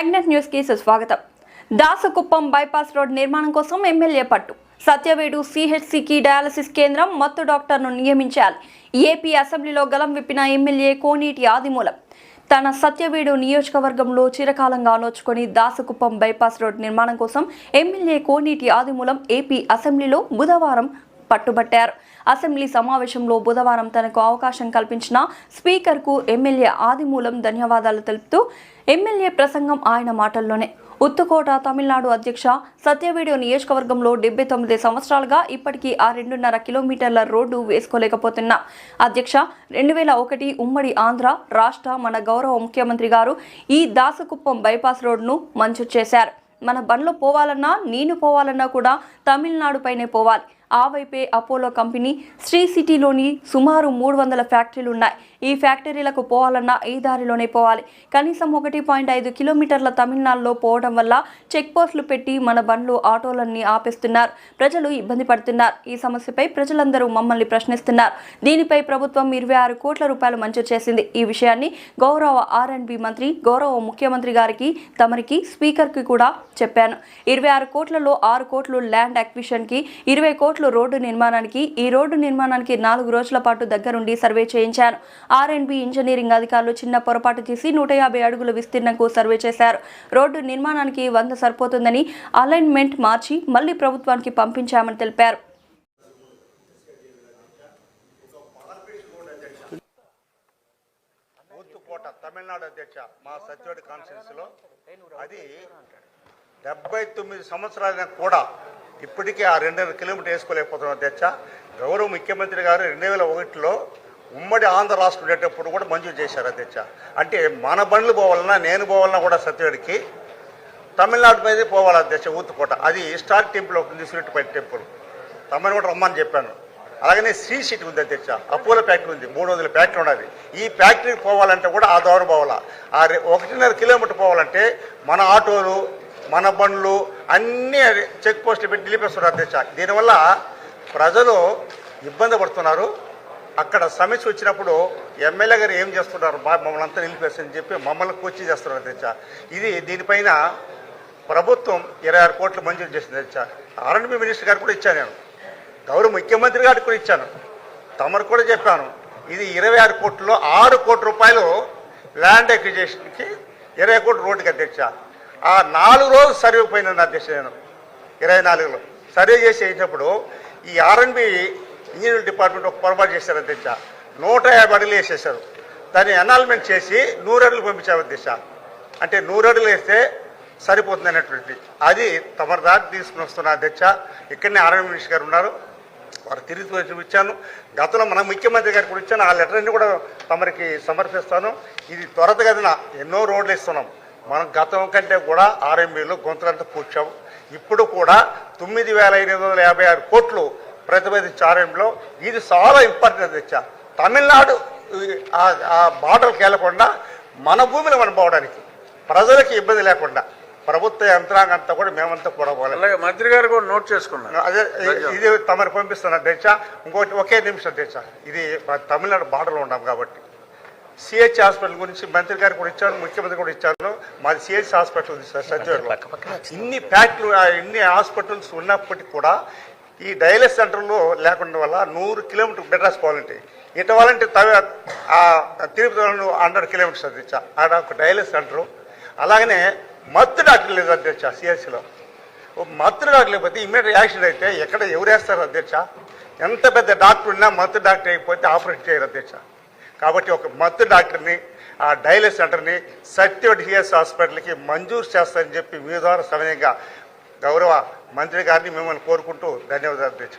Magnet news కి స్వాగతం. దాసకుప్పం bypass road నిర్మాణం కోసం ఎమ్మెల్యే పట్టు. సత్యవేడు సిహెచ్సికి డయాలసిస్ కేంద్రం మత్తు డాక్టర్ను నియమించాలి. ఏపీ అసెంబ్లీలో గలం విప్పిన ఎమ్మెల్యే కోనేటి ఆదిమూలం. తన సత్యవేడు నియోజకవర్గంలో చిరకాలంగా నోచుకొని దాసకుప్పం బైపాస్ రోడ్ నిర్మాణం కోసం ఎమ్మెల్యే కోనేటి ఆదిమూలం ఏపీ అసెంబ్లీలో బుధవారం పట్టుబట్టారు. అసెంబ్లీ సమావేశంలో బుధవారం తనకు అవకాశం కల్పించిన స్పీకర్కు ఎమ్మెల్యే ఆదిమూలం ధన్యవాదాలు తెలుపుతూ ఎమ్మెల్యే ప్రసంగం ఆయన మాటల్లోనే. ఉత్తుకోట తమిళనాడు అధ్యక్ష సత్యవేడు నియోజకవర్గంలో 79 సంవత్సరాలుగా ఇప్పటికీ ఆ 2.5 కిలోమీటర్ల రోడ్డు వేసుకోలేకపోతున్నా అధ్యక్ష 2001 ఉమ్మడి ఆంధ్ర రాష్ట్ర మన గౌరవ ముఖ్యమంత్రి గారు ఈ దాసకుప్పం బైపాస్ రోడ్డును మంజూరు చేశారు. మన బండ్లో పోవాలన్నా నేను పోవాలన్నా కూడా తమిళనాడు పైనే పోవాలి. ఆ వైపే అపోలో కంపెనీ శ్రీ సిటీలోని సుమారు 300 ఫ్యాక్టరీలు ఉన్నాయి. ఈ ఫ్యాక్టరీలకు పోవాలన్నా ఈ దారిలోనే పోవాలి. కనీసం 1.5 కిలోమీటర్ల తమిళనాడులో పోవడం వల్ల చెక్ పోస్టులు పెట్టి మన బండ్లు ఆటోలన్నీ ఆపేస్తున్నారు. ప్రజలు ఇబ్బంది పడుతున్నారు. ఈ సమస్యపై ప్రజలందరూ మమ్మల్ని ప్రశ్నిస్తున్నారు. దీనిపై ప్రభుత్వం 26 కోట్ల రూపాయలు మంజూరు చేసింది. ఈ విషయాన్ని గౌరవ R&B మంత్రి గౌరవ ముఖ్యమంత్రి గారికి తమరికి స్పీకర్కి కూడా చెప్పాను. 26 కోట్లలో 6 కోట్లు ల్యాండ్ అక్విజిషన్ కి 20 కోట్లు రోడ్డు నిర్మాణానికి. ఈ రోడ్డు నిర్మాణానికి 4 రోజుల పాటు దగ్గరుండి సర్వే చేయించాను. R&B ఇంజనీరింగ్ అధికారులు చిన్న పొరపాటు చేసి 150 అడుగుల విస్తీర్ణంకు సర్వే చేశారు. రోడ్డు నిర్మాణానికి 100 సరిపోతుందని అలైన్మెంట్ మార్చి మళ్లీ ప్రభుత్వానికి పంపించామని తెలిపారు. తమిళనాడు అధ్యక్ష మా సత్యవేడు కాన్స్టిట్యూన్సీలో అది 79 సంవత్సరాలైనా కూడా ఇప్పటికీ ఆ 2.5 కిలోమీటర్ వేసుకోలేకపోతున్నాం అధ్యక్ష. గౌరవ ముఖ్యమంత్రి గారు 2001లో ఉమ్మడి ఆంధ్ర రాష్ట్రం ఉండేటప్పుడు కూడా మంజూరు చేశారు అధ్యక్ష. అంటే మన బండ్లు పోవాలన్నా నేను పోవాలన్నా కూడా సత్యవేడికి తమిళనాడు మీద పోవాలి అధ్యక్ష. ఊతుకోట అది హిస్టారిక్ టెంపుల్ అవుతుంది, సిరిటిపల్లి టెంపుల్. తమని కూడా రమ్మని చెప్పాను. అలాగనే శ్రీ సిటీ ఉంది అధ్యక్ష, అపోలో ఫ్యాక్టరీ ఉంది, 300 ఫ్యాక్టరీ ఉన్నది. ఈ ఫ్యాక్టరీకి పోవాలంటే కూడా ఆ దూరం పోవాలా. ఆ 1.5 కిలోమీటర్ పోవాలంటే మన ఆటోలు మన బండ్లు అన్నీ చెక్ పోస్టులు పెట్టి నిలిపేస్తున్నారు అధ్యక్ష. దీనివల్ల ప్రజలు ఇబ్బంది పడుతున్నారు. అక్కడ సమస్య వచ్చినప్పుడు ఎమ్మెల్యే గారు ఏం చేస్తున్నారు, మమ్మల్ని అంతా నిలిపేస్తని చెప్పి మమ్మల్ని కోచింగ్ చేస్తున్నారు అధ్యక్ష. దీనిపైన ప్రభుత్వం 26 కోట్లు మంజూరు చేసింది అధ్యక్ష. R&B మినిస్టర్ గారు కూడా ఇచ్చాను, నేను గౌరవ ముఖ్యమంత్రి గారికి కూడా ఇచ్చాను, తమరు కూడా చెప్పాను. ఇది 26 కోట్లలో 6 కోట్ల రూపాయలు ల్యాండ్ అక్విజిషన్కి, 20 కోట్ల రోడ్డుకి అధ్యక్ష. ఆ 4 రోజులు సర్వే పోయినాను అధ్యక్ష. నేను 24లో సర్వే చేసి వేసినప్పుడు ఈ R&B ఇంజనీరింగ్ డిపార్ట్మెంట్ ఒక పొరపాటు చేశారు అధ్యక్ష. 150 అడుగులు వేసేసారు. దాన్ని అనాల్మెంట్ చేసి 100 అడుగులు పంపించారు అధ్యక్ష. అంటే 100 అడుగులు వేస్తే సరిపోతుంది అనేటువంటి అది తమరి దాటి తీసుకుని వస్తున్న అధ్యక్ష. ఇక్కడనే R&B మినిస్టర్ గారు ఉన్నారు, వారు తిరిగి చూపించాను. గతంలో మన ముఖ్యమంత్రి గారికి కూడా ఇచ్చాను. ఆ లెటర్ అన్ని కూడా తమరికి సమర్పిస్తాను. ఇది త్వరతగతిన ఎన్నో రోడ్లు ఇస్తున్నాం. మనం గతం కంటే కూడా R&Bలో గొంతులంతా పూడ్చాము. ఇప్పుడు కూడా 9,856 కోట్లు ప్రతిపాదించే R&Bలో ఇది చాలా ఇంపార్టెంట్ అధ్యక్ష. తమిళనాడు ఆ బార్డర్కి వెళ్లకుండా మన భూమిలో మనం పోవడానికి ప్రజలకి ఇబ్బంది లేకుండా ప్రభుత్వ యంత్రాంగం అంతా కూడా మేమంతా కూడా పోవాలి. మంత్రి గారు కూడా నోట్ చేసుకున్నారు. అదే ఇది తమరు పంపిస్తున్నారు అధ్యక్ష. ఇంకోటి ఒకే నిమిషం అధ్యక్ష, ఇది తమిళనాడు బార్డర్లో ఉన్నాం కాబట్టి CH హాస్పిటల్ గురించి మంత్రి గారికి కూడా ఇచ్చాను, ముఖ్యమంత్రి కూడా ఇచ్చాను. మాది CH హాస్పిటల్ ఉంది సార్ సత్యవేడులో. ఇన్ని ఫ్యాక్టరీ ఇన్ని హాస్పిటల్స్ ఉన్నప్పటికీ కూడా ఈ డయాలసిస్ సెంటర్లో లేకుండా వల్ల 100 కిలోమీటర్ బెడ్రాస్ పోవాలంటే ఇటవాలంటే తిరుపతి 100 కిలోమీటర్స్ అధ్యక్ష. ఆడ ఒక డయాలసిస్ సెంటరు. అలాగనే మత్తు డాక్టర్ లేదు అధ్యక్ష. CHలో మత్తు డాక్టర్ లేకపోతే ఇమ్మీడియట్ యాక్సిడెంట్ అయితే ఎక్కడ ఎవరు వేస్తారు అధ్యక్ష? ఎంత పెద్ద డాక్టర్ ఉన్నా మత్తు డాక్టర్ అయిపోతే ఆపరేట్ చేయరు అధ్యక్ష. కాబట్టి ఒక మత్తు డాక్టర్ని ఆ డయాలసిస్ సెంటర్ని సత్యవేడు CH హాస్పిటల్కి మంజూరు చేస్తారని చెప్పి మీ ద్వారా సమయంగా గౌరవ మంత్రి గారిని మిమ్మల్ని కోరుకుంటూ ధన్యవాదాలు అధ్యక్ష.